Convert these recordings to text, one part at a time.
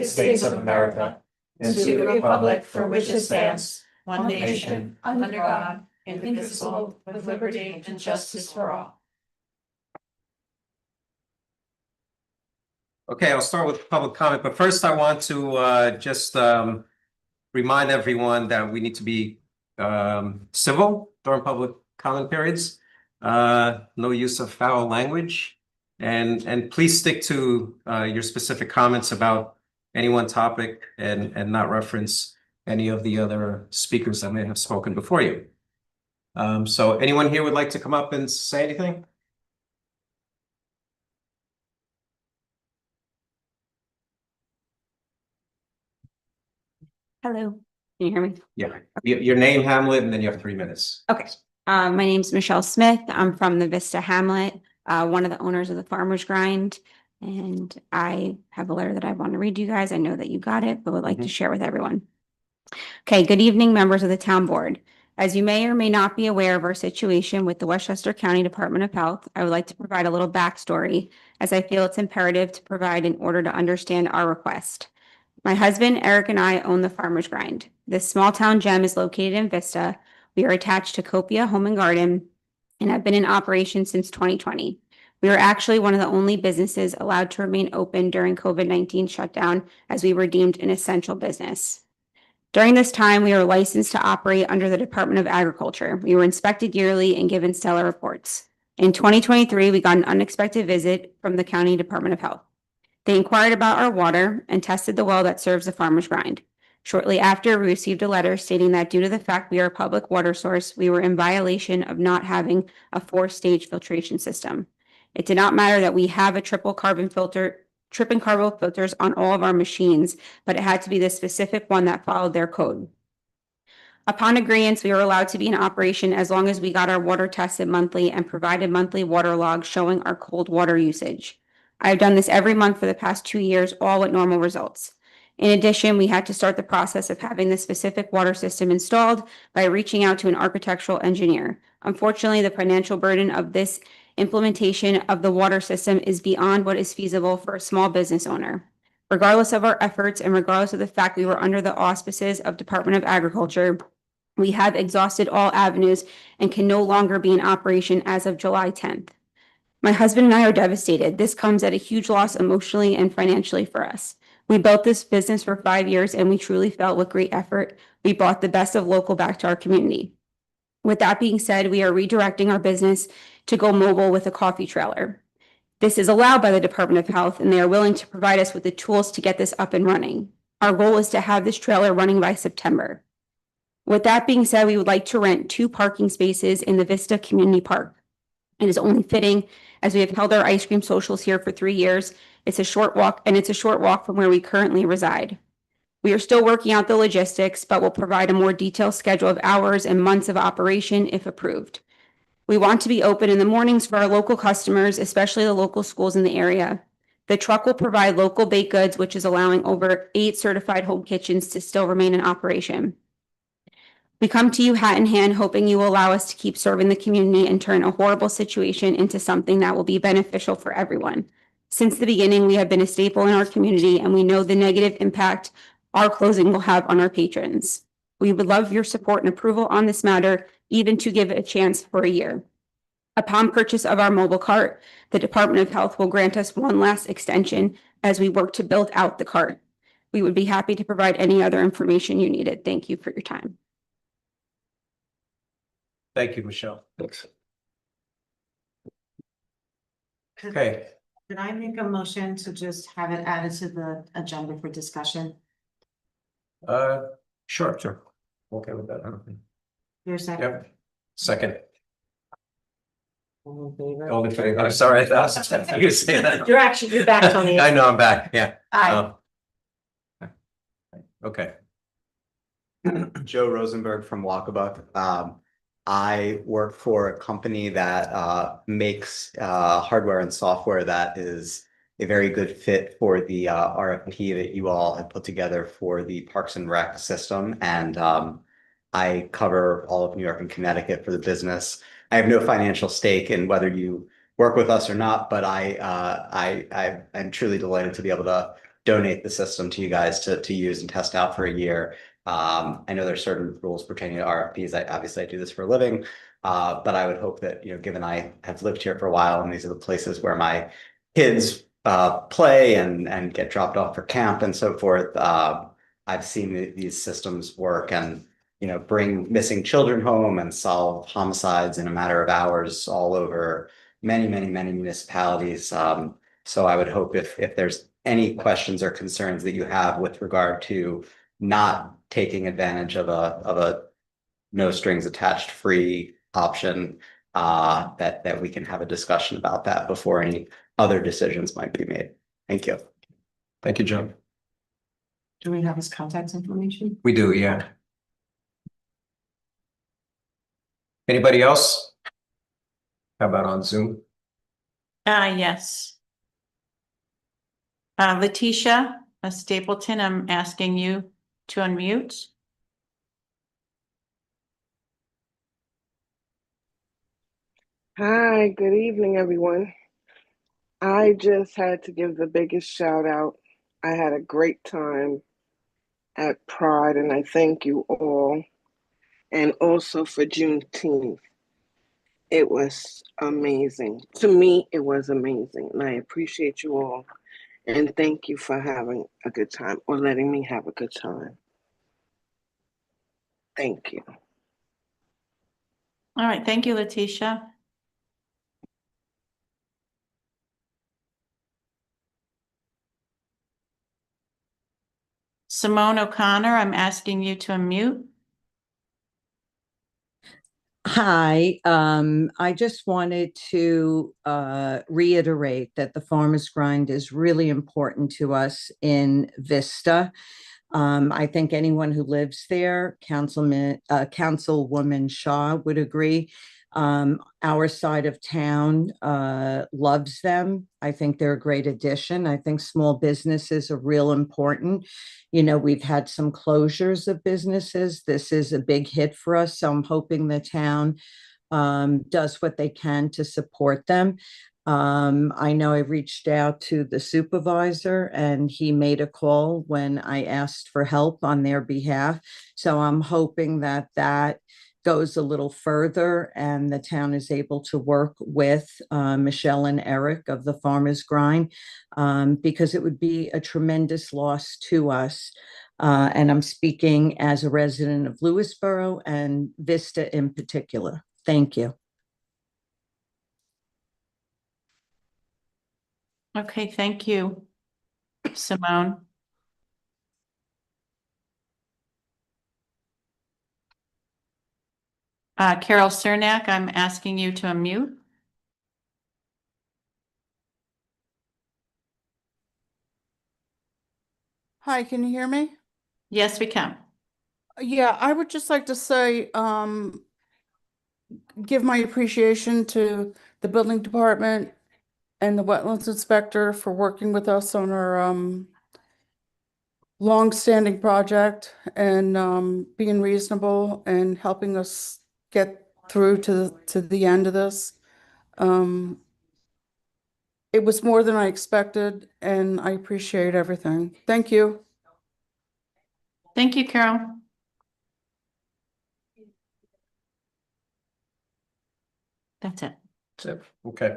United States of America and to the republic for which it stands, one nation, under God, indivisible, with liberty and justice for all. Okay, I'll start with public comment, but first I want to just remind everyone that we need to be civil during public comment periods. No use of foul language, and please stick to your specific comments about any one topic and not reference any of the other speakers that may have spoken before you. So anyone here would like to come up and say anything? Hello, can you hear me? Yeah, your name, Hamlet, and then you have 3 minutes. Okay, my name's Michelle Smith. I'm from the Vista Hamlet, one of the owners of the Farmer's Grind. And I have a letter that I want to read to you guys. I know that you got it, but would like to share with everyone. Okay, good evening, members of the town board. As you may or may not be aware of our situation with the Westchester County Department of Health, I would like to provide a little backstory as I feel it's imperative to provide in order to understand our request. My husband, Eric, and I own the Farmer's Grind. This small town gem is located in Vista. We are attached to Copia Home and Garden and have been in operation since 2020. We are actually one of the only businesses allowed to remain open during COVID-19 shutdown as we were deemed an essential business. During this time, we were licensed to operate under the Department of Agriculture. We were inspected yearly and given stellar reports. In 2023, we got an unexpected visit from the County Department of Health. They inquired about our water and tested the well that serves the Farmer's Grind. Shortly after, we received a letter stating that due to the fact we are a public water source, we were in violation of not having a 4-stage filtration system. It did not matter that we have a trip and carbon filters on all of our machines, but it had to be the specific one that followed their code. Upon agreement, we were allowed to be in operation as long as we got our water tested monthly and provided monthly water logs showing our cold water usage. I have done this every month for the past 2 years, all with normal results. In addition, we had to start the process of having the specific water system installed by reaching out to an architectural engineer. Unfortunately, the financial burden of this implementation of the water system is beyond what is feasible for a small business owner. Regardless of our efforts and regardless of the fact we were under the auspices of Department of Agriculture, we have exhausted all avenues and can no longer be in operation as of July 10th. My husband and I are devastated. This comes at a huge loss emotionally and financially for us. We built this business for 5 years and we truly felt with great effort we brought the best of local back to our community. With that being said, we are redirecting our business to go mobile with a coffee trailer. This is allowed by the Department of Health and they are willing to provide us with the tools to get this up and running. Our goal is to have this trailer running by September. With that being said, we would like to rent 2 parking spaces in the Vista Community Park. It is only fitting as we have held our ice cream socials here for 3 years. It's a short walk from where we currently reside. We are still working out the logistics, but will provide a more detailed schedule of hours and months of operation if approved. We want to be open in the mornings for our local customers, especially the local schools in the area. The truck will provide local baked goods, which is allowing over 8 certified home kitchens to still remain in operation. We come to you hat in hand, hoping you will allow us to keep serving the community and turn a horrible situation into something that will be beneficial for everyone. Since the beginning, we have been a staple in our community and we know the negative impact our closing will have on our patrons. We would love your support and approval on this matter, even to give it a chance for a year. Upon purchase of our mobile cart, the Department of Health will grant us one last extension as we work to build out the cart. We would be happy to provide any other information you needed. Thank you for your time. Thank you, Michelle. Thanks. Okay. Did I make a motion to just have it added to the agenda for discussion? Sure. Okay with that. I don't think. Your second? Yep. Second. All in favor? All in favor. I'm sorry, I thought you say that. You're back, Tony. I know I'm back. Yeah. Aye. Okay. Joe Rosenberg from Walkabuck. I work for a company that makes hardware and software that is a very good fit for the RFP that you all have put together for the Parks and Rec system. And I cover all of New York and Connecticut for the business. I have no financial stake in whether you work with us or not, but I'm truly delighted to be able to donate the system to you guys to use and test out for a year. I know there's certain rules pertaining to RFPs. Obviously I do this for a living, but I would hope that, given I have lived here for a while and these are the places where my kids play and get dropped off for camp and so forth. I've seen these systems work and bring missing children home and solve homicides in a matter of hours all over many, many, many municipalities. So I would hope if there's any questions or concerns that you have with regard to not taking advantage of a no strings attached free option, that we can have a discussion about that before any other decisions might be made. Thank you. Thank you, Joe. Do we have his contact information? We do, yeah. Anybody else? How about on Zoom? Yes. Letitia Stapleton, I'm asking you to unmute. Hi, good evening, everyone. I just had to give the biggest shout out. I had a great time at Pride, and I thank you all. And also for Juneteenth. It was amazing. To me, it was amazing. And I appreciate you all. And thank you for having a good time or letting me have a good time. Thank you. All right, thank you, Letitia. Simone O'Connor, I'm asking you to unmute. Hi, I just wanted to reiterate that the Farmers Grind is really important to us in Vista. I think anyone who lives there, Councilwoman Shaw would agree. Our side of town loves them. I think they're a great addition. I think small businesses are real important. We've had some closures of businesses. This is a big hit for us. So I'm hoping the town does what they can to support them. I know I reached out to the supervisor and he made a call when I asked for help on their behalf. So I'm hoping that goes a little further and the town is able to work with Michelle and Eric of the Farmers Grind, because it would be a tremendous loss to us. And I'm speaking as a resident of Lewisboro and Vista in particular. Thank you. Okay, thank you, Simone. Carol Cernak, I'm asking you to unmute. Hi, can you hear me? Yes, we can. Yeah, I would just like to say, give my appreciation to the building department and the wetlands inspector for working with us on our long-standing project and being reasonable and helping us get through to the end of this. It was more than I expected, and I appreciate everything. Thank you. Thank you, Carol. That's it. That's it. Okay.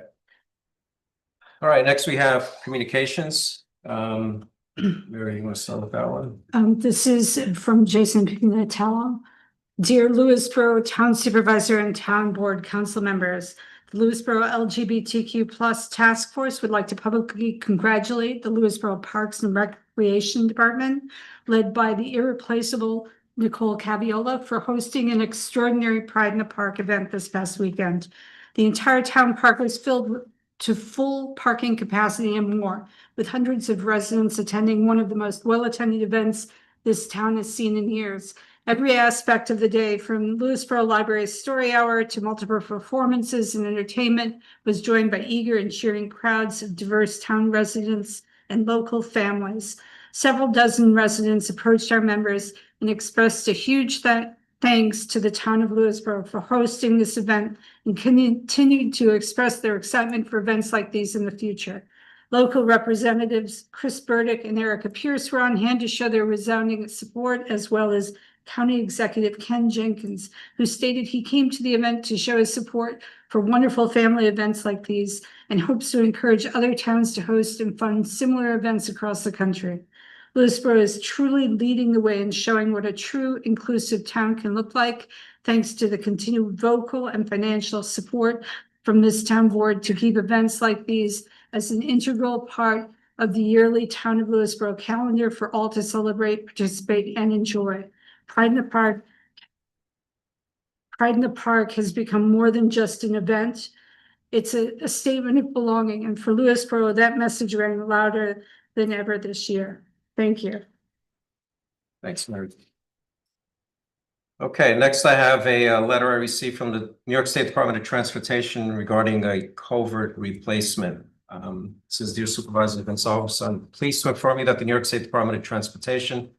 All right, next we have communications. Mary, you want to start with that one? This is from Jason Pignatello. Dear Lewisboro Town Supervisor and Town Board Council members, the Lewisboro LGBTQ+ Task Force would like to publicly congratulate the Lewisboro Parks and Recreation Department, led by the irreplaceable Nicole Caviola, for hosting an extraordinary Pride in the Park event this past weekend. The entire town park was filled to full parking capacity and more, with hundreds of residents attending one of the most well-attended events this town has seen in years. Every aspect of the day, from Lewisboro Library's story hour to multiple performances and entertainment, was joined by eager and cheering crowds of diverse town residents and local families. Several dozen residents approached our members and expressed a huge thanks to the town of Lewisboro for hosting this event and continued to express their excitement for events like these in the future. Local representatives Chris Burdick and Erica Pierce were on hand to show their resounding support, as well as County Executive Ken Jenkins, who stated he came to the event to show his support for wonderful family events like these and hopes to encourage other towns to host and fund similar events across the country. Lewisboro is truly leading the way in showing what a true inclusive town can look like, thanks to the continued vocal and financial support from this town board to keep events like these as an integral part of the yearly Town of Lewisboro calendar for all to celebrate, participate, and enjoy. Pride in the Park has become more than just an event. It's a statement of belonging, and for Lewisboro, that message rang louder than ever this year. Thank you. Thanks, Mary. Okay, next I have a letter I received from the New York State Department of Transportation regarding a culvert replacement. It says, Dear Supervisor Gonzalez, I'm pleased to inform you that the New York State Department of Transportation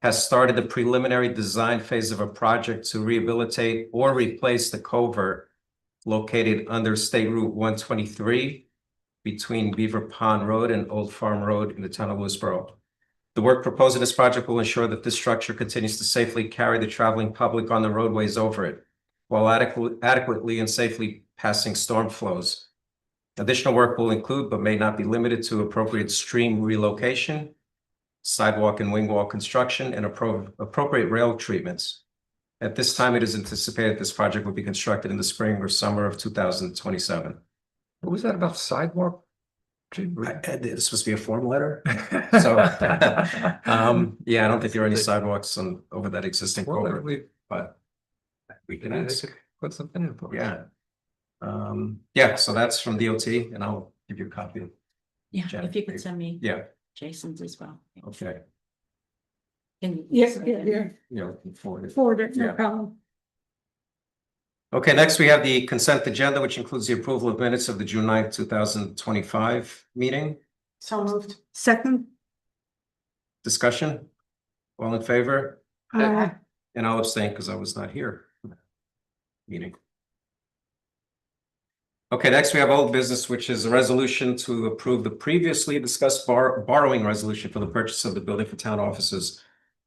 has started the preliminary design phase of a project to rehabilitate or replace the culvert located under State Route 123 between Beaver Pond Road and Old Farm Road in the town of Lewisboro. The work proposed in this project will ensure that this structure continues to safely carry the traveling public on the roadways over it, while adequately and safely passing storm flows. Additional work will include, but may not be limited to, appropriate stream relocation, sidewalk and wing wall construction, and appropriate rail treatments. At this time, it is anticipated this project will be constructed in the spring or summer of 2027. What was that about sidewalk? This supposed to be a form letter. So, yeah, I don't think there are any sidewalks over that existing culvert, but we can ask. Put something in for it. Yeah. Yeah, so that's from DOT, and I'll give you a copy. Yeah, Jen, if you could send me Yeah, Jason's as well. okay. Yeah. Yeah, looking forward. Forward it, no Yeah. problem. Okay, next we have the consent agenda, which includes the approval of minutes of the June 9th, 2025 meeting. So moved. Second. Discussion? All in favor? Uh, And I'll abstain because I was not here for that meeting. Okay, next we have old business, which is a resolution to approve the previously discussed borrowing resolution for the purchase of the building for town offices.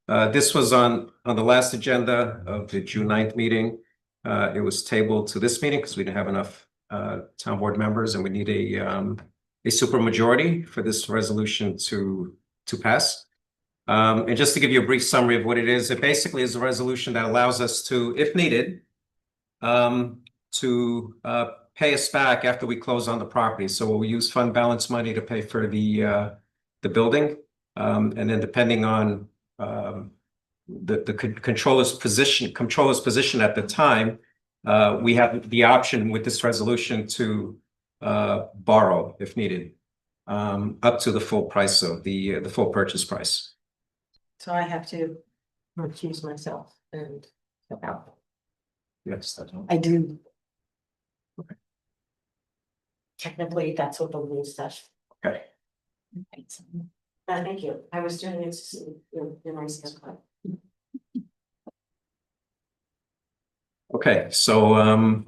This was on the last agenda of the June 9th meeting. It was tabled to this meeting because we didn't have enough town board members, and we need a super majority for this resolution to pass. And just to give you a brief summary of what it basically is a resolution that allows us to, if needed, to pay us back after we close on the property. So we'll use fund balance money to pay for the building, and then depending on the controller's position at the time, we have the option with this resolution to borrow if needed, up to the full price of the full purchase price. So I have to recuse myself and step out. Yes, that's all. I do. Technically, that's what the rule says. Okay. Thank you. I was doing it in my schedule. Okay, so I'd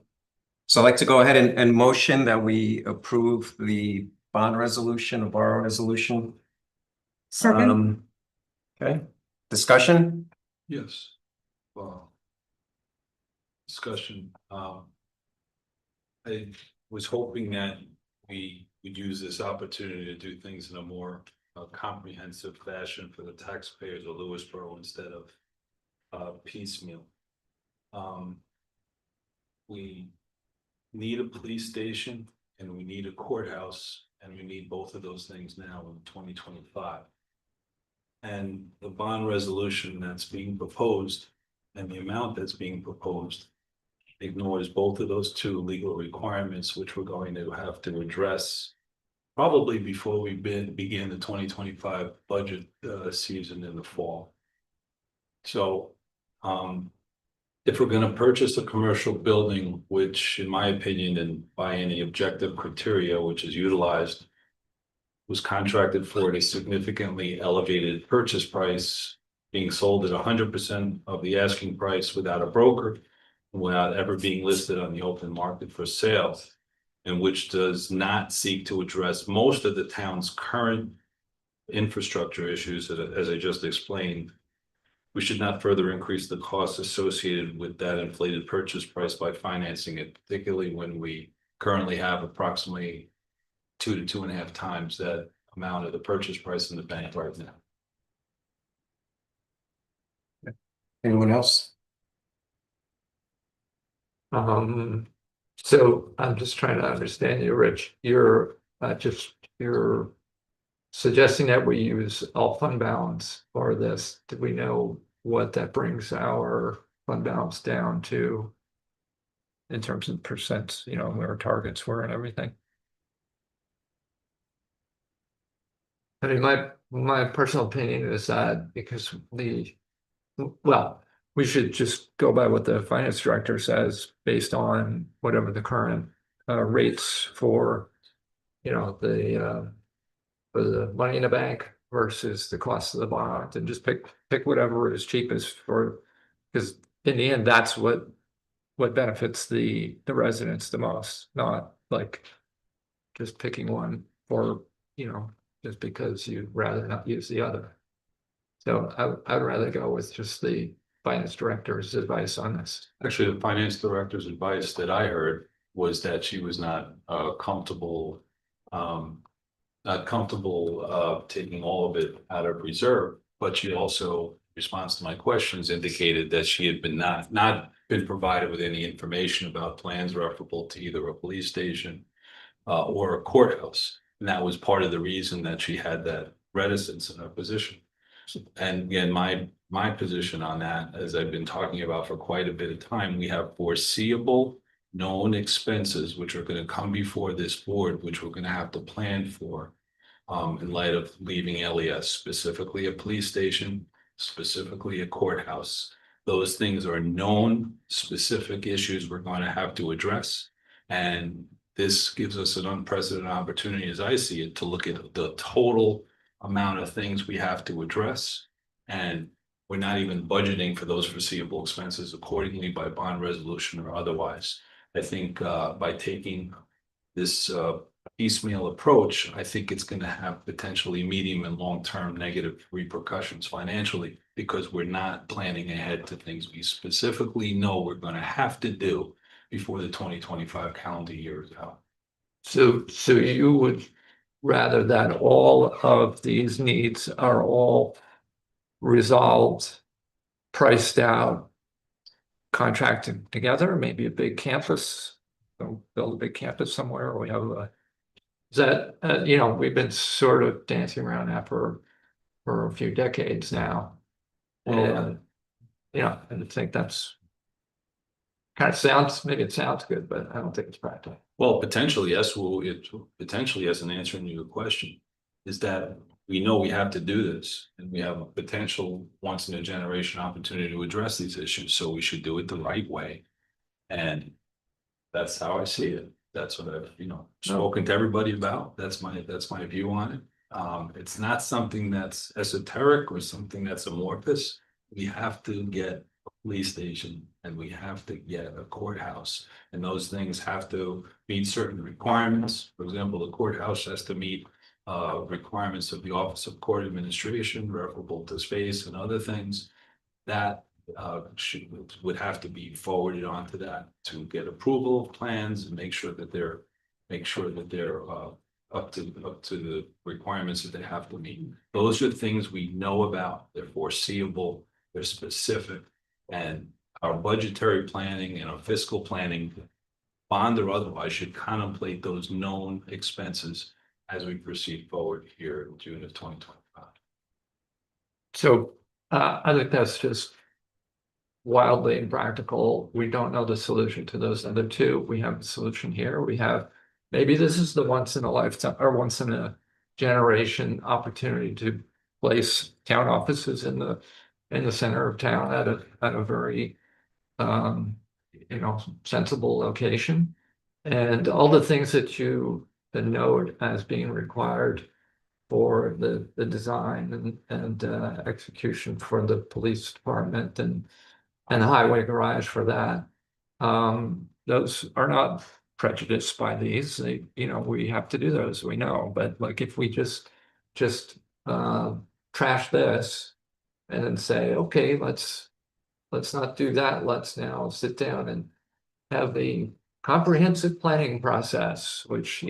like to go ahead and motion that we approve the bond resolution, a borrow resolution. Second. Okay, discussion? Yes. Well. Discussion. I was hoping that we would use this opportunity to do things in a more comprehensive fashion for the taxpayers of Lewisboro instead of piecemeal. We need a police station and we need a courthouse, and we need both of those things now in 2025. And the bond resolution that's being proposed and the amount that's being proposed ignores both of those two legal requirements, which we're going to have to address probably before we begin the 2025 budget season in the fall. So if we're going to purchase a commercial building, which in my opinion and by any objective criteria which is utilized, was contracted for at a significantly elevated purchase price, being sold at 100% of the asking price without a broker, without ever being listed on the open market for sale, and which does not seek to address most of the town's current infrastructure issues, as I just explained, we should not further increase the costs associated with that inflated purchase price by financing it, particularly when we currently have approximately 2 to 2.5 times that amount of the purchase price in the bank right now. Anyone else? So I'm just trying to understand you, Rich. You're suggesting that we use all fund balance for this. Do we know what that brings our fund balance down to in terms of percents, where our targets were and everything? I mean, my personal opinion is that because we should just go by what the finance director says based on whatever the current rates for, for the money in the bank versus the cost of the bond, and just pick whatever is cheapest for, because in the end, that's what benefits the residents the most, not like just picking one for, just because you'd rather not use the other. So I'd rather go with just the finance director's advice on this. Actually, the finance director's advice that I heard was that she was not comfortable taking all of it out of reserve, but she also, in response to my questions, indicated that she had been not been provided with any information about plans referable to either a police station or a courthouse. And that was part of the reason that she had that reticence in her position. And again, my position on that, as I've been talking about for quite a bit of time, we have foreseeable known expenses which are going to come before this board, which we're going to have to plan for in light of leaving LES, specifically a police station, specifically a courthouse. Those things are known specific issues we're going to have to address. And this gives us an unprecedented opportunity, as I see it, to look at the total amount of things we have to address. And we're not even budgeting for those foreseeable expenses accordingly by bond resolution or otherwise. I think by taking this piecemeal approach, I think it's going to have potentially medium and long-term negative repercussions financially, because we're not planning ahead to things we specifically know we're going to have to do before the 2025 calendar year is out. So you would rather that all of these needs are all resolved, priced out, contracted together, maybe a big campus, build a big campus somewhere, or we have is that, we've been sort of dancing around that for a few decades now. And, I think that's kind of maybe it sounds good, but I don't think it's practical. Well, potentially, yes. Well, it potentially, as an answer to your question, is that we know we have to do this, and we have a potential once in a generation opportunity to address these issues. So we should do it the right way. And that's how I see it. That's what I've, spoken to everybody about. That's my view on it. It's not something that's esoteric or something that's amorphous. We have to get a police station and we have to get a courthouse, and those things have to meet certain requirements. For example, the courthouse has to meet requirements of the Office of Court Administration, referable to space and other things that would have to be forwarded onto that to get approval of plans and make sure that they're up to the requirements that they have to meet. Those are things we know about. They're foreseeable, they're specific, and our budgetary planning and our fiscal planning, bond or otherwise, should contemplate those known expenses as we proceed forward here in June of 2025. So I think that's just wildly impractical. We don't know the solution to those other two. We have the solution here. Maybe this is the once in a lifetime or once in a generation opportunity to place town offices in the center of town at a very sensible location. And all the things that you note as being required for the design and execution for the police department and the highway garage for that. Those are not prejudiced by these, we have to do those, we know, but like if we just trash this and then say, okay, let's not do that. Let's now sit down and have the comprehensive planning process, which,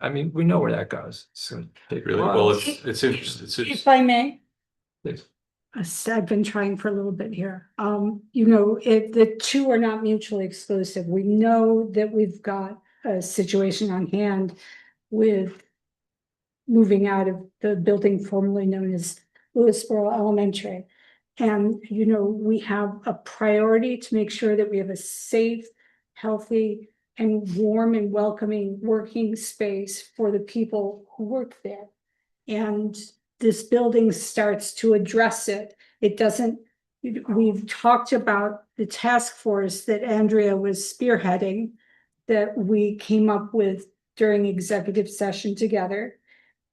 I mean, we know where that goes. It's gonna take a Really, while. well, it's interesting. If I may, Please. I've been trying for a little bit here. If the two are not mutually exclusive, we know that we've got a situation on hand with moving out of the building formerly known as Lewisboro Elementary. And, we have a priority to make sure that we have a safe, healthy, and warm and welcoming working space for the people who work there. And this building starts to address it. It doesn't, we've talked about the task force that Andrea was spearheading that we came up with during executive session together.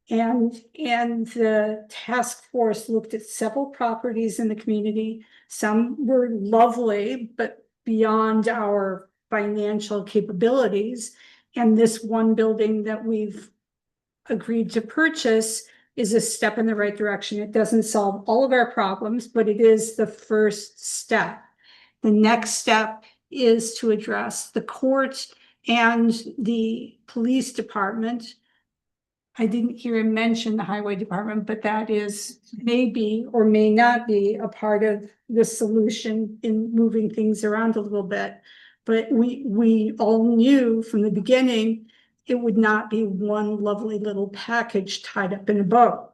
And the task force looked at several properties in the community. Some were lovely, but beyond our financial capabilities. And this one building that we've agreed to purchase is a step in the right direction. It doesn't solve all of our problems, but it is the first step. The next step is to address the court and the police department. I didn't hear him mention the highway department, but that is maybe or may not be a part of the solution in moving things around a little bit. But we all knew from the beginning, it would not be one lovely little package tied up in a bow.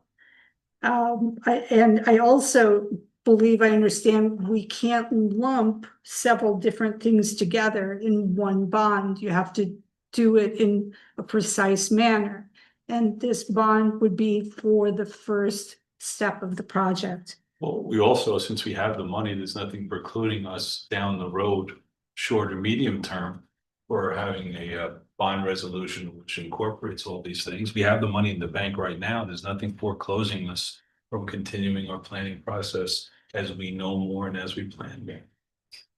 I also believe I understand we can't lump several different things together in one bond. You have to do it in a precise manner. And this bond would be for the first step of the project. Well, we also, since we have the money, there's nothing precluding us down the road, short or medium term, for having a bond resolution which incorporates all these things. We have the money in the bank right now. There's nothing foreclosing us from continuing our planning process as we know more and as we plan.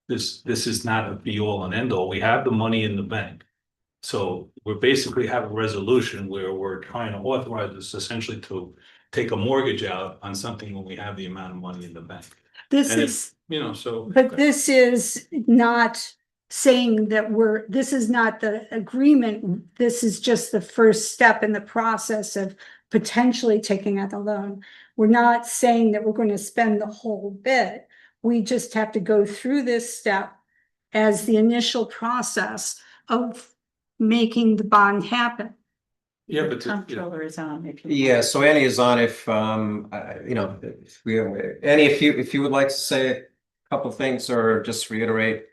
This is not a be all and end all. We have the money in the bank. So we're basically have a resolution where we're trying to authorize this essentially to take a mortgage out on something when we have the amount of money in the bank. This And is, But this is not saying that this is not the agreement. This is just the first step in the process of potentially taking out the loan. We're not saying that we're going to spend the whole bit. We just have to go through this step as the initial process of making the bond happen. Yeah, The but comptroller is on. If you Yeah, so Annie is on. If Annie, if you would like to say a couple things or just reiterate.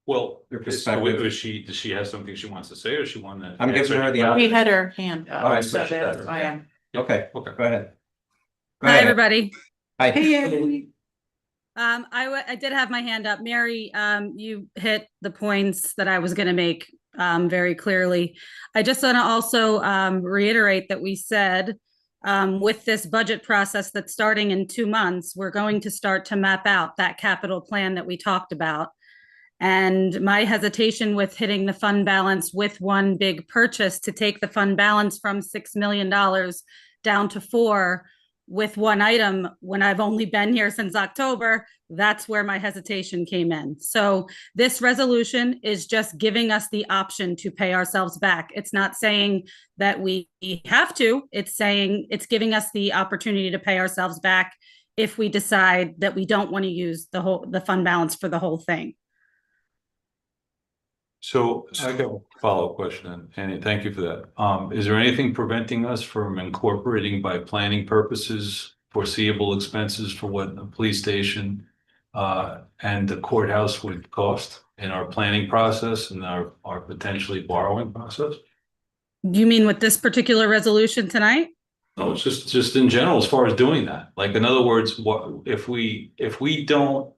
well, Your so perspective. does she have something she wants to say, or she want to? I'm giving her the She had her hand All right, up, so so she that's does. why I'm. Okay, Okay. go ahead. Go Hi, ahead. everybody. Hi. I did have my hand up. Mary, you hit the points that I was going to make very clearly. I just want to also reiterate that we said with this budget process that's starting in 2 months, we're going to start to map out that capital plan that we talked about. And my hesitation with hitting the fund balance with one big purchase to take the fund balance from $6 million down to 4 with one item when I've only been here since October, that's where my hesitation came in. So this resolution is just giving us the option to pay ourselves back. It's not saying that we have to, it's saying it's giving us the opportunity to pay ourselves back if we decide that we don't want to use the fund balance for the whole thing. So I got a follow-up question, and thank you for that. Is there anything preventing us from incorporating by planning purposes foreseeable expenses for what the police station and the courthouse would cost in our planning process and our potentially borrowing process? You mean with this particular resolution tonight? No, it's just in general, as far as doing that. Like, in other words, what if we don't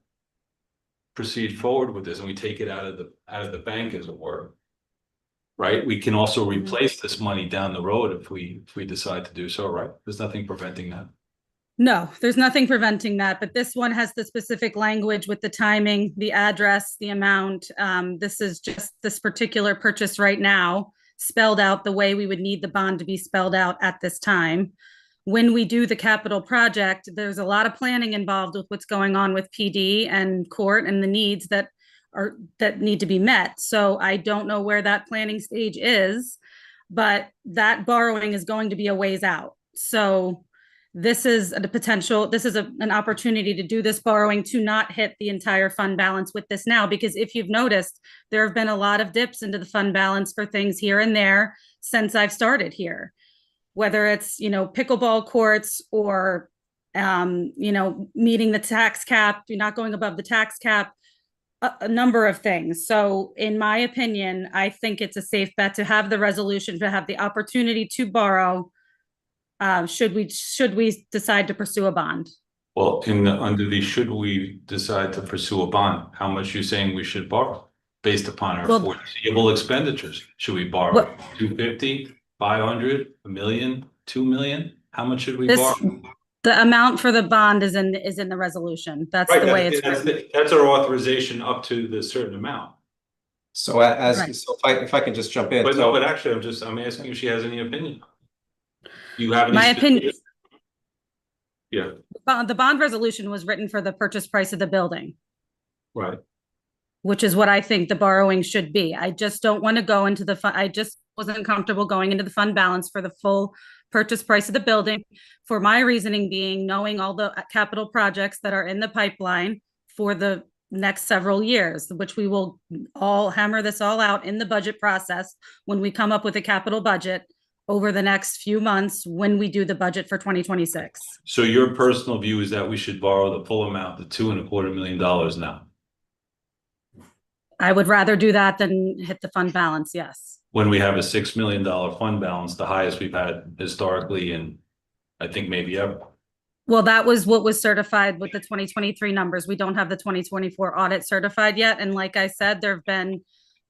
proceed forward with this and we take it out of the bank, as it were, right? We can also replace this money down the road if we decide to do so, right? There's nothing preventing that. No, there's nothing preventing that, but this one has the specific language with the timing, the address, the amount. This is just this particular purchase right now spelled out the way we would need the bond to be spelled out at this time. When we do the capital project, there's a lot of planning involved with what's going on with PD and court and the needs that need to be met. So I don't know where that planning stage is, but that borrowing is going to be a ways out. So this is a potential, this is an opportunity to do this borrowing to not hit the entire fund balance with this now, because if you've noticed, there have been a lot of dips into the fund balance for things here and there since I've started here, whether it's, pickleball courts or, meeting the tax cap, you're not going above the tax cap, a number of things. So in my opinion, I think it's a safe bet to have the resolution, to have the opportunity to borrow, should we decide to pursue a bond. Well, under the should we decide to pursue a bond, how much you saying we should borrow based upon our foreseeable expenditures? Should we borrow 250, 500, a million, 2 million? How much should we borrow? The amount for the bond is in the resolution. That's Right, the way it's written. that's our authorization up to the certain amount. So if I can just jump in. But actually, I'm asking if she has any opinion. You have any? My opinion. Yeah. The bond resolution was written for the purchase price of the building. Right. Which is what I think the borrowing should be. I just don't want to go into the fund. I just wasn't comfortable going into the fund balance for the full purchase price of the building, for my reasoning being knowing all the capital projects that are in the pipeline for the next several years, which we will all hammer this all out in the budget process when we come up with a capital budget over the next few months when we do the budget for 2026. So your personal view is that we should borrow the full amount, the $2.25 million now? I would rather do that than hit the fund balance, yes. When we have a $6 million fund balance, the highest we've had historically, and I think maybe ever. Well, that was what was certified with the 2023 numbers. We don't have the 2024 audit certified yet. And like I said, there have been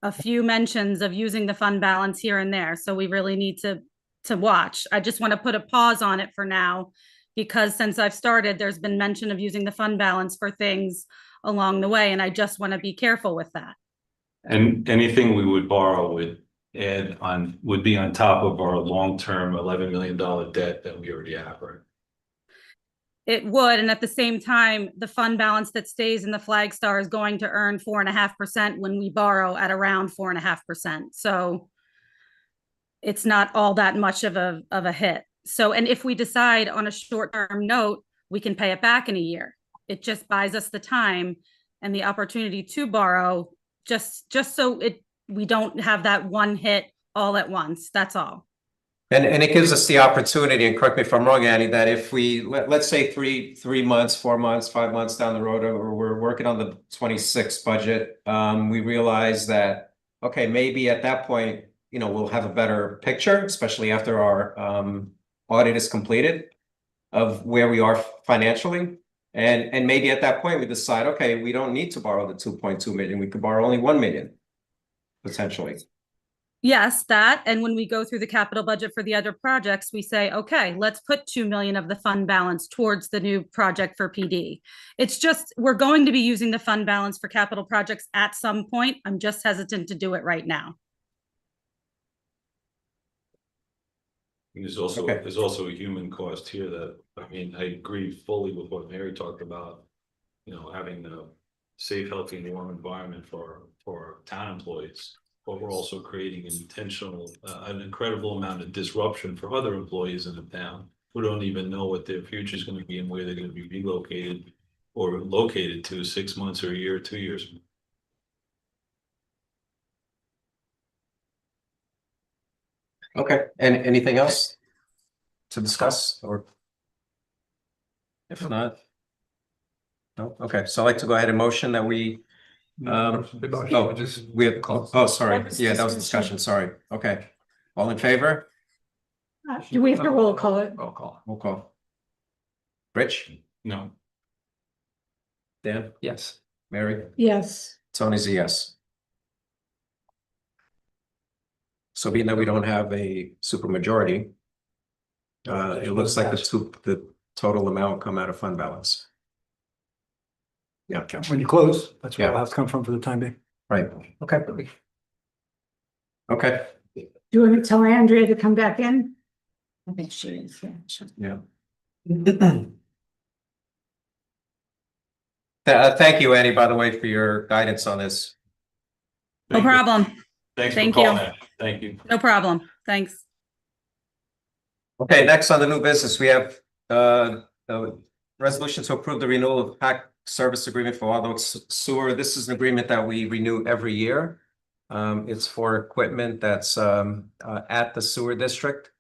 a few mentions of using the fund balance here and there. So we really need to watch. I just want to put a pause on it for now, because since I've started, there's been mention of using the fund balance for things along the way. And I just want to be careful with that. And anything we would borrow would be on top of our long-term $11 million debt that we already have, right? It would, and at the same time, the fund balance that stays in the Flagstar is going to earn 4.5% when we borrow at around 4.5%. So it's not all that much of a hit. So, and if we decide on a short-term note, we can pay it back in a year. It just buys us the time and the opportunity to borrow, just so we don't have that one hit all at once. That's all. And it gives us the opportunity, and correct me if I'm wrong, Annie, that if we, let's say 3 months, 4 months, 5 months down the road, or we're working on the 26 budget, we realize that, okay, maybe at that point, we'll have a better picture, especially after our audit is completed, of where we are financially. And maybe at that point we decide, okay, we don't need to borrow the 2.2 million. We could borrow only 1 million, potentially. Yes, that. And when we go through the capital budget for the other projects, we say, okay, let's put 2 million of the fund balance towards the new project for PD. It's just, we're going to be using the fund balance for capital projects at some point. I'm just hesitant to do it right now. There's also a human cost here that, I agree fully with what Mary talked about, having a safe, healthy, and warm environment for town employees. But we're also creating an incredible amount of disruption for other employees in the town who don't even know what their future is going to be and where they're going to be relocated or located to 6 months or a year or 2 years. Okay, and anything else to discuss, or if not? No, okay, so I'd like to go ahead and motion that we we have sorry, yeah, that was discussion, sorry. Okay, all in favor? Do we have to roll call it? Roll call. Roll call. Rich? No. Dan? Yes. Mary? Yes. Tony's a yes. So being that we don't have a supermajority, it looks like the total amount come out of fund balance. Yeah, When you close, that's where Yeah. it'll have to come from for the time being. right. Okay. Okay, Do you want me to tell Andrea to come back in? I think she is, yeah. yeah. Thank you, Annie, by the way, for your guidance on this. No Thank you. problem. Thanks for Thank you. calling. Thank you. No problem. Thanks. Okay, next on the new business, we have a resolution to approve the renewal of PAC service agreement for Waldo Sewer. This is an agreement that we renew every year. It's for equipment that's at the sewer district.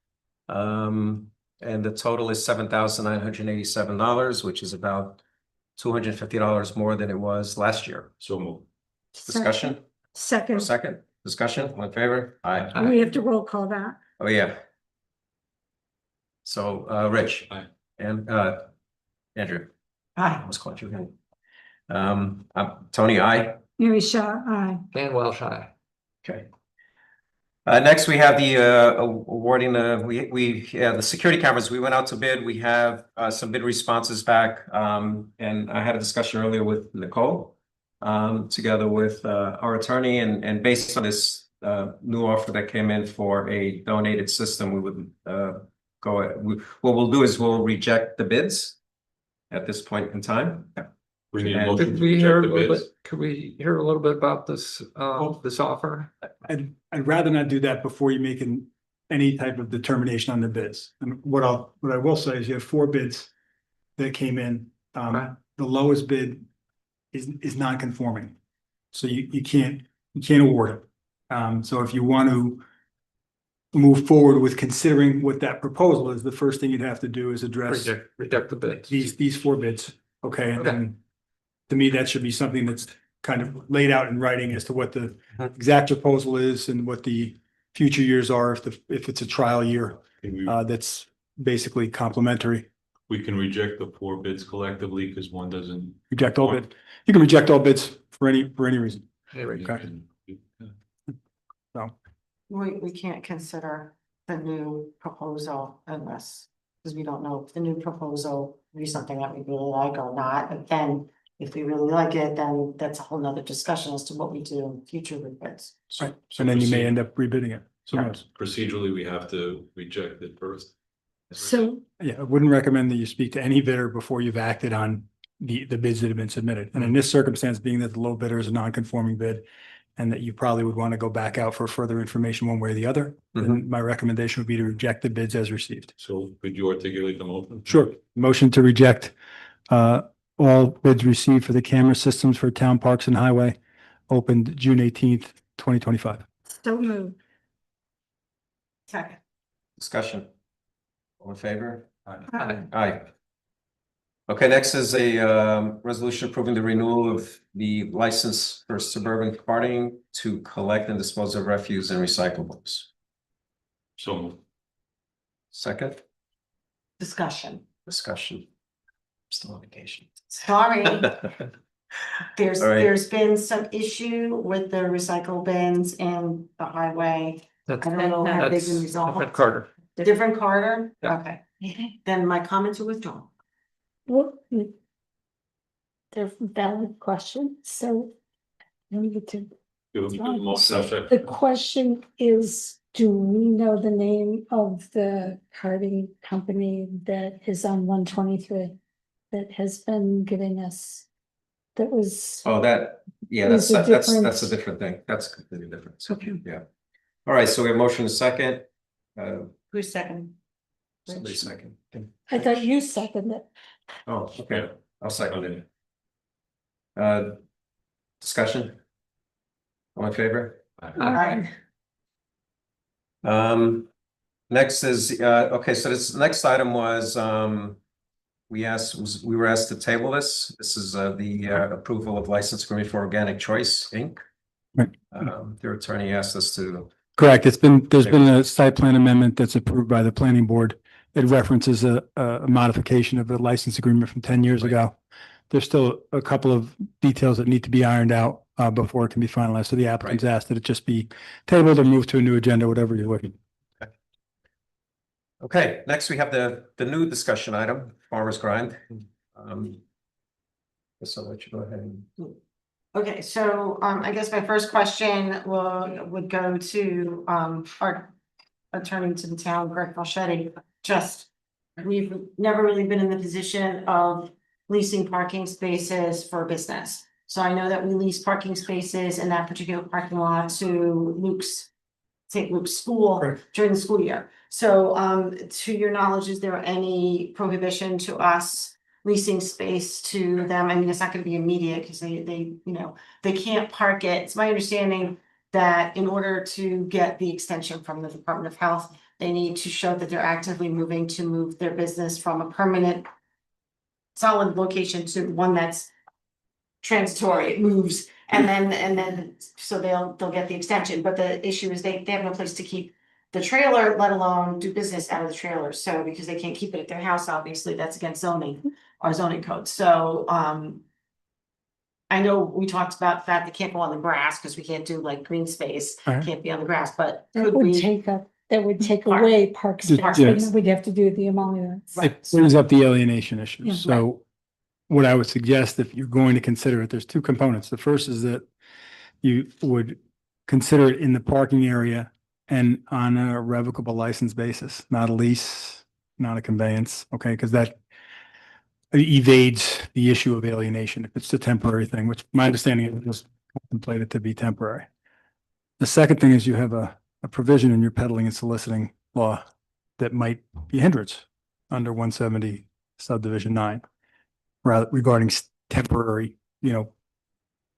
And the total is $7,987, which is about $250 more than it was last year. So move. Discussion? Second, Second, discussion, all in favor? Aye. we have to roll call that. Oh, yeah. So, Rich. Aye. And, Andrew. Aye. I almost called you again. Tony, aye. Mary Shaw, aye. Dan Welsh, aye. Okay. Next, we have the awarding the security cameras. We went out to bid. We have some bid responses back. And I had a discussion earlier with Nicole, together with our attorney, and based on this new offer that came in for a donated system, we would what we'll do is we'll reject the bids at this point in time. We need a And- motion Could to we hear a reject the little bids. bit, could we hear a little bit about this, this offer? I'd rather not do that before you make any type of determination on the bids. And what I will say is you have 4 bids that came in. Okay. The lowest bid is non-conforming. So you can't award it. So if you want to move forward with considering what that proposal is, the first thing you'd have to do is address Reject the bids. these 4 bids. Okay, and Okay. then to me, that should be something that's kind of laid out in writing as to what the exact proposal is and what the future years are if it's a trial year. That's basically complimentary. We can reject the 4 bids collectively because one doesn't. Reject all bid. You can reject all bids for any reason. Okay. So We can't consider the new proposal unless, because we don't know if the new proposal will be something that we really like or not. But then if we really like it, then that's a whole nother discussion as to what we do in the future with bids. right, and then you may end up rebidding it. So Procedurally, we have to reject it first. So, yeah, I wouldn't recommend that you speak to any bidder before you've acted on the bids that have been submitted. And in this circumstance, being that the low bidder is a non-conforming bid, and that you probably would want to go back out for further information one way or the other, then my recommendation would be to reject the bids as received. So could you articulate the motion? Sure. Motion to reject all bids received for the camera systems for town parks and highway opened June 18th, 2025. so moved. Second. Discussion. All in favor? Aye. Aye. Okay, next is a resolution approving the renewal of the license for Suburban Carting to collect and dispose of refuse and recyclables. So moved. Second, Discussion. discussion. Still on vacation. Sorry, there's, All right. there's been some issue with the recycle bins in the highway. That's, I don't know how they've that's been resolved. different Carter. Different Carter? Yeah. Okay. Then my comments are withdrawn. Well, they're valid questions, so. I need to- Give them the motion. The question is, do we know the name of the carting company that is on 123? That has been giving us, that was, Oh, yeah, Is that's it that's a different? different thing. That's completely different. So, Okay. yeah. All right, so we have motion and second. Who's second? Somebody second. I thought you seconded it. Oh, okay, I'll second it. Discussion? All in favor? Aye. Next is, okay, so this next item was, we were asked to table this. This is the approval of license agreement for Organic Choice, Inc. Right. Their attorney asked us to, Correct. There's been a site plan amendment that's approved by the planning board. It references a modification of the license agreement from 10 years ago. There's still a couple of details that need to be ironed out before it can be finalized. So the applicant's Right. asked that it just be tabled or moved to a new agenda, whatever you're looking. okay, so we have motion and a second. All in favor? Aye. Aye. Okay, next is, okay, so this next item was, we were asked to table this. This is the approval of license agreement for Organic Choice, Inc. Their attorney asked us to, There's still a couple of details that need to be ironed out before it can be finalized. So the applicant's asked that it just be tabled or moved to a new agenda, whatever you're looking. Okay, next we have the new discussion item, farmer's grind. So I'll let you go ahead and. Okay, so I guess my first question would go to our attorney to the town, Greg Falchetti. Just, we've never really been in the position of leasing parking spaces for business. So I know that we lease parking spaces in that particular parking lot to St. Luke's school Correct. during the school year. So to your knowledge, is there any prohibition to us leasing space to them? I mean, it's not gonna be immediate because they, you know, they can't park it. It's my understanding that in order to get the extension from the Department of Health, they need to show that they're actively moving to move their business from a permanent solid location to one that's transitory, it moves, and then, so they'll get the extension, but the issue is they have no place to keep the trailer, let alone do business out of the trailer, so because they can't keep it at their house, obviously, that's against zoning, our zoning code, so, I know we talked about the fact they can't go on the grass, because we can't do like green space, Alright. can't be on the grass, but That could would we? take Park. away park space, Yeah. and then we'd have to do the emoluments. Right. It brings up the alienation Yeah. issue. So what I would suggest, if you're going to consider it, there's two components. The first is that you would consider it in the parking area and on a revocable license basis, not a lease, not a conveyance, okay? Because that evades the issue of alienation if it's a temporary thing, which my understanding is it was contemplated to be temporary. The second thing is you have a provision in your peddling and soliciting law that might be a hindrance under 170 subdivision 9 regarding temporary,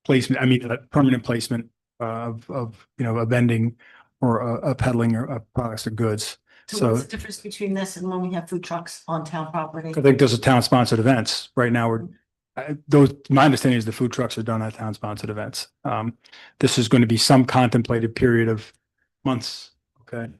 placement, permanent placement of, a vending or a peddling or products or goods. So what's the difference between this and when we have food trucks on town property? I think those are town sponsored events. Right now, my understanding is the food trucks are done at town sponsored events. This is going to be some contemplated period of months. Okay.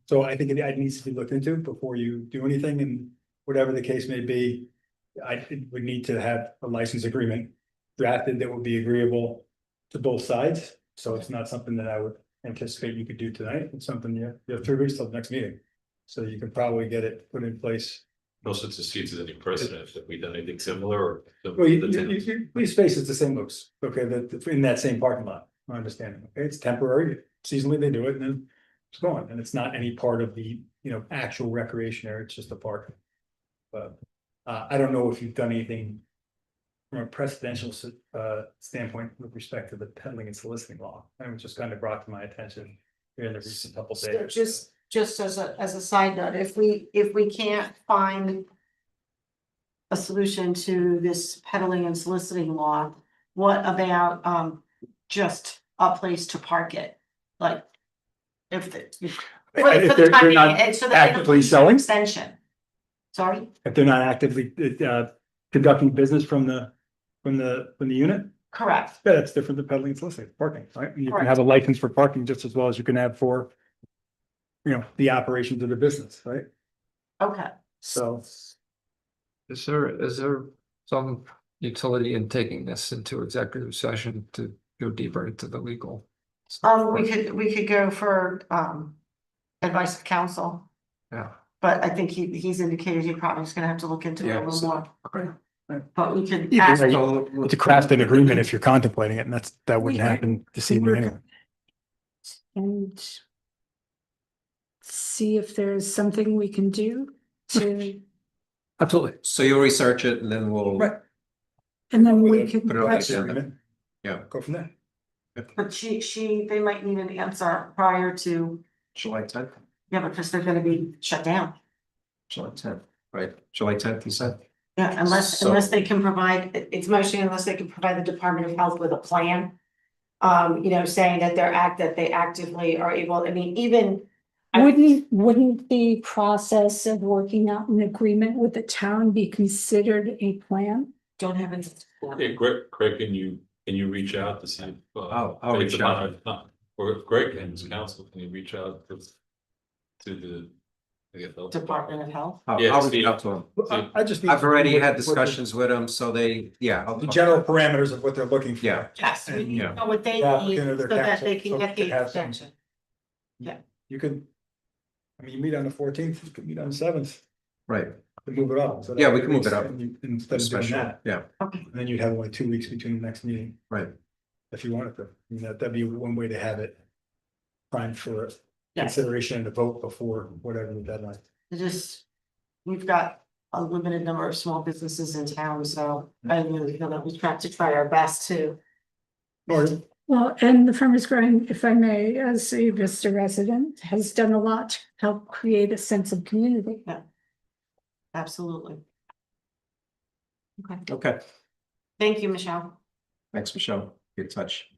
So I think it needs to be looked into before you do anything, and whatever the case may be, it would need to have a license agreement drafted that would be agreeable to both sides. So it's not something that I would anticipate you could do tonight. It's something you have 3 weeks till the next meeting. So you could probably get it put in place. No sense to see if there's any precedent, have we done anything similar or? Well, these spaces, the same looks, okay, in that same parking lot, my understanding, okay, it's temporary, seasonally they do it and then it's gone, and it's not any part of the, actual recreation area, it's just a park. But, I don't know if you've done anything from a precedential, standpoint with respect to the peddling and soliciting law, and it was just kind of brought to my attention here in the recent couple So days. just as a side note, if we can't find a solution to this peddling and soliciting law, what about just a place to park it? Like, for If the they're timing, not and so that actively selling? extension. Sorry, If they're not actively conducting business from the unit, correct. yeah, that's different than peddling and soliciting, parking, right? You can Correct. have a license for parking just as well as you can have for, the operations of the business, right? Okay. So. Is there some utility in taking this into executive session to go deeper into the legal? We could go for advice of counsel, Yeah. but I think he's indicated he probably is gonna have to look into it a Yeah, little so- more. Okay. But we could Yeah, ask. right. To craft an agreement if you're contemplating it, and that wouldn't We- happen this evening anyway. And see if there's something we can do to, Absolutely. So you'll research it and then we'll. Right. and then we can. Put it on the that's- agenda. Yeah. Go from there. But they might need an answer prior to, July 10th, because they're gonna be shut down. July 10th, right? July 10th, you said? Yeah, unless So- they can provide, it's mostly unless they can provide the Department of Health with a plan. Saying that that they actively are able, even. Wouldn't the process of working out an agreement with the town be considered a plan? Don't have any. Hey, Greg, can you reach out to see? I'll reach out. Or if Greg and his counsel, can you reach out to the? Department of Health. I'll reach out to them. I just. need I've to already know had what discussions with them, so the general parameters of what they're looking for. Yeah. Yes, we need Yeah. to know what they Yeah, need applicant or so their that they counsel, can so get they the have some- extension. You could. I mean, you meet on the 14th, you could meet on the 7th, Right, to move it up. So Yeah, that we can move it weeks, up. and instead of doing special, that, yeah, and then you'd have only 2 weeks between the next meeting, right. if you wanted to. I mean, that'd be one way to have it. Prime for Yes. consideration and a vote before whatever the deadline. We've got a limited number of small businesses in town, so I really feel that we have to try our best to. Well, and the Farmers Grind, if I may, as a Vista resident, has done a lot to help create a sense of community. Absolutely. Okay, Okay, thank you, Michelle. thanks, Michelle. Be in touch.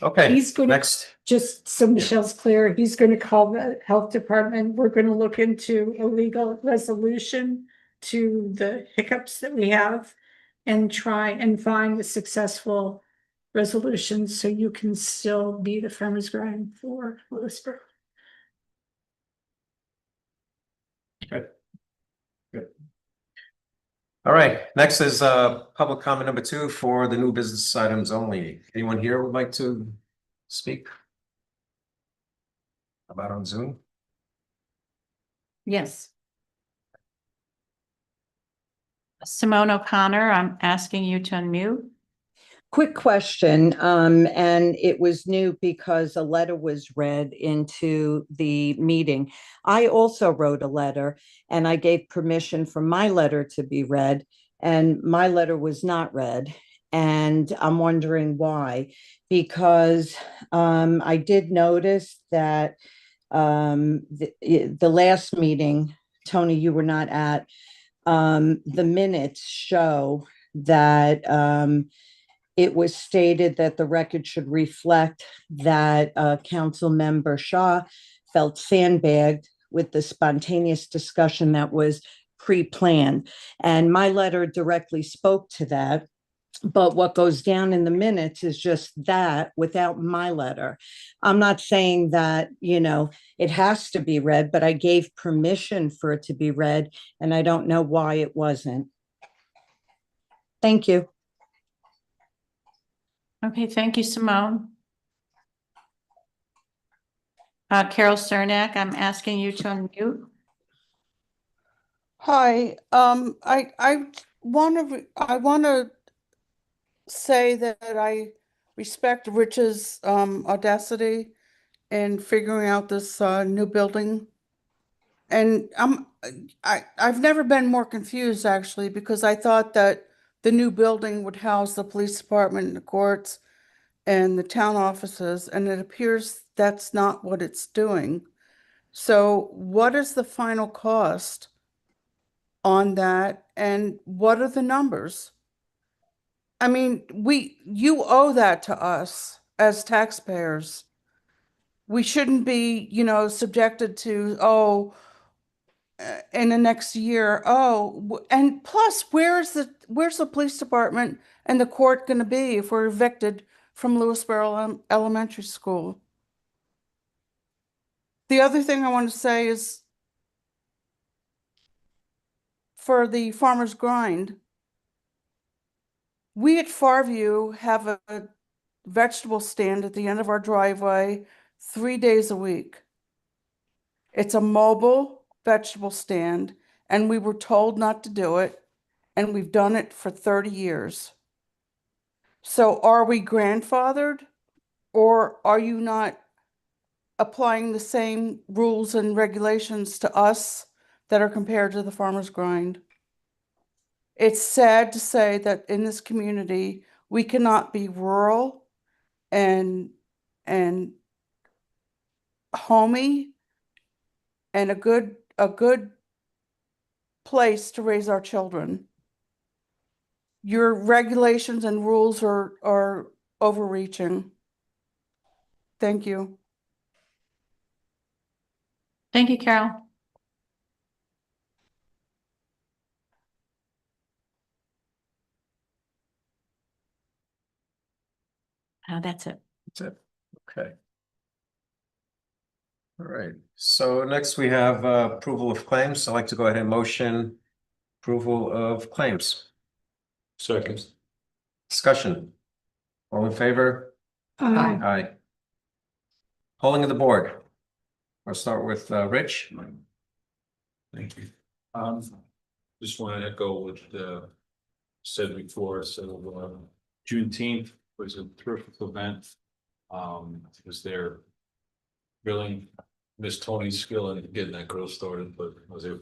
Okay, He's gonna, next. just so Michelle's clear, he's gonna call the health department. We're gonna look into a legal resolution to the hiccups that we have and try and find a successful resolution so you can still be the Farmers Grind for Lewisboro. Good. Good. All right, next is public comment number 2 for the new business items only. Anyone here would like to speak? About on Zoom? Yes. Simone O'Connor, I'm asking you to unmute. Quick question, and it was new because a letter was read into the meeting. I also wrote a letter and I gave permission for my letter to be read, and my letter was not read. And I'm wondering why, because I did notice that the last meeting, Tony, you were not at, the minutes show that it was stated that the record should reflect that Council Member Shaw felt sandbagged with the spontaneous discussion that was pre-planned. And my letter directly spoke to that. But what goes down in the minutes is just that without my letter. I'm not saying that, it has to be read, but I gave permission for it to be read, and I don't know why it wasn't. Thank you. Okay, thank you, Simone. Carol Cernak, I'm asking you to unmute. Hi, I wanna say that I respect Rich's audacity in figuring out this new building. And I've never been more confused actually, because I thought that the new building would house the police department and the courts and the town offices, and it appears that's not what it's doing. So what is the final cost on that, and what are the numbers? I mean, you owe that to us as taxpayers. We shouldn't be, subjected to, in the next year, and plus, where's the police department and the court going to be if we're evicted from Lewisboro Elementary School? The other thing I want to say is for the Farmers Grind, we at Farview have a vegetable stand at the end of our driveway 3 days a week. It's a mobile vegetable stand, and we were told not to do it, and we've done it for 30 years. So are we grandfathered, or are you not applying the same rules and regulations to us that are compared to the Farmers Grind? It's sad to say that in this community, we cannot be rural and homey and a good place to raise our children. Your regulations and rules are overreaching. Thank you. Thank you, Carol. That's it. That's it. Okay. All right, so next we have approval of claims. I'd like to go ahead and motion approval of claims. Second. Discussion. All in favor? Aye. Aye. Polling of the board. I'll start with Rich. Thank you. Just want to echo what said before. So Juneteenth was a terrific event. Was there really Miss Tony's skill in getting that girl started, but was it?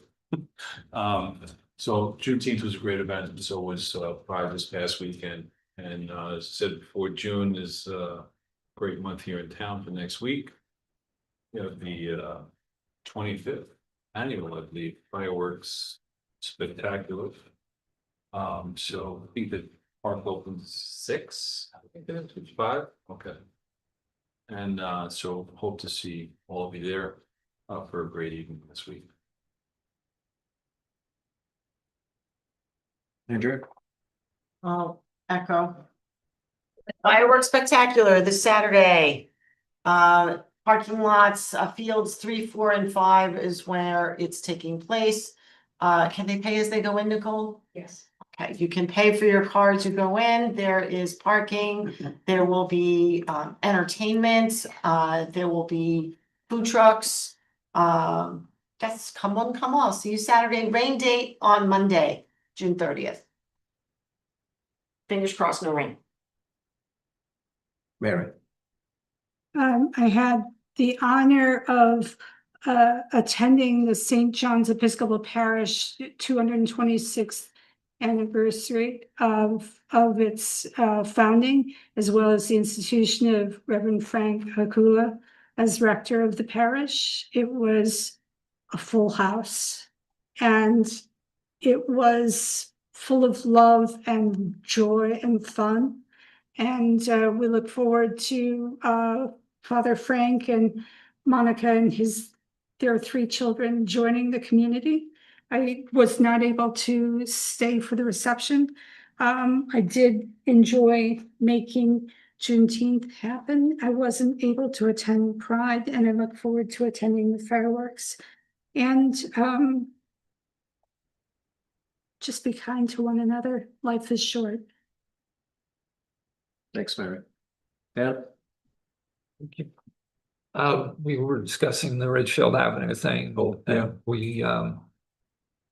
So Juneteenth was a great event, and so was Pride this past weekend. And as I said before, June is a great month here in town for next week. We have the 25th annual, I believe, fireworks spectacular. So I think the park opens 6, I think it is 5. Okay. And so hope to see all of you there for a great evening this week. Andrew. I'll echo. Fireworks spectacular this Saturday. Parking lots, fields 3, 4, and 5 is where it's taking place. Can they pay as they go in, Nicole? Yes. Okay, you can pay for your car to go in. There is parking. There will be entertainment. There will be food trucks. Yes, come on, come on. See you Saturday. Rain date on Monday, June 30th. Fingers crossed, no rain. Mary. I had the honor of attending the St. John's Episcopal Parish 226th anniversary of its founding, as well as the institution of Reverend Frank Hakula as rector of the parish. It was a full house, and it was full of love and joy and fun. And we look forward to Father Frank and Monica and their 3 children joining the community. I was not able to stay for the reception. I did enjoy making Juneteenth happen. I wasn't able to attend Pride, and I look forward to attending the fireworks. And just be kind to one another. Life is short. Thanks, Mary. Dan. Thank you. We were discussing the Ridgefield Avenue thing. Yeah.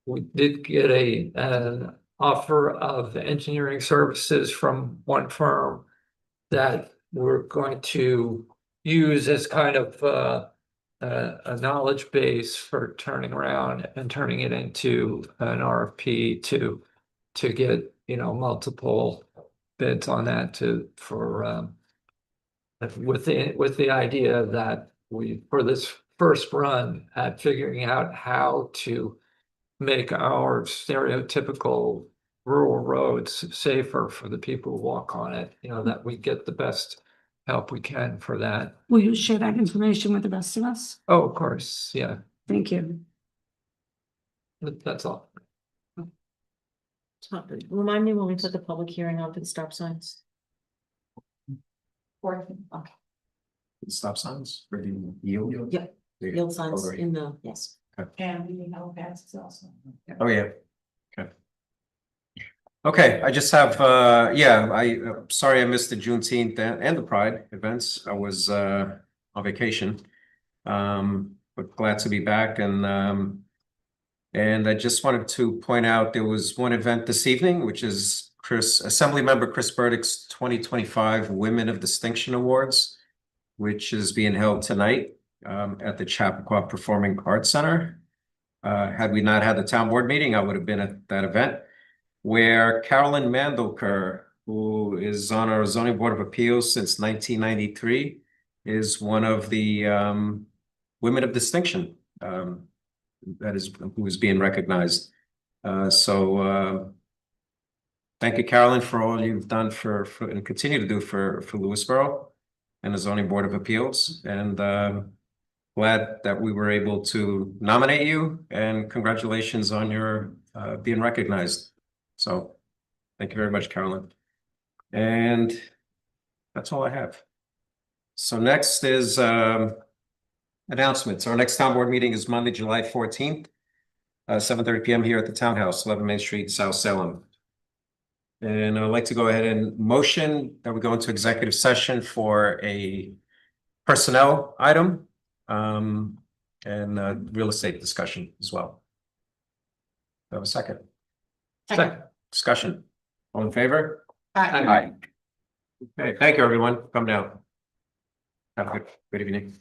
We did get an offer of engineering services from one firm that we're going to use as kind of a knowledge base for turning around and turning it into an RFP to get, multiple bids on that with the idea that for this first run at figuring out how to make our stereotypical rural roads safer for the people who walk on it, that we get the best help we can for that. Will you share that information with the rest of us? Oh, of course, yeah, Thank you. that's all. Remind me when we put the public hearing on for the stop signs. Okay. Stop signs for the yield. Yep. Yield signs Over. in the, yes. And we know that's also. Oh, yeah. Okay. Okay, I just have, sorry I missed the Juneteenth and the Pride events. I was on vacation. But glad to be back, and I just wanted to point out there was one event this evening, which is Assemblymember Chris Burdick's 2025 Women of Distinction Awards, which is being held tonight at the Chappaqua Performing Arts Center. Had we not had the town board meeting, I would have been at that event, where Carolyn Mandelker, who is on our zoning board of appeals since 1993, is one of the women of distinction who is being recognized. Thank you, Carolyn, for all you've done for and continue to do for Lewisboro and the zoning board of appeals. And glad that we were able to nominate you, and congratulations on your being recognized. So thank you very much, Carolyn. And that's all I have. So next is announcements. Our next town board meeting is Monday, July 14th, 7:30 p.m. here at the Townhouse, 11 Main Street, South Salem. And I'd like to go ahead and motion that we go into executive session for a personnel item. and real estate discussion as well. Do I have a second? Second. Discussion. All in favor? Aye. Aye. Okay, thank you, everyone. Come down. Have a good evening.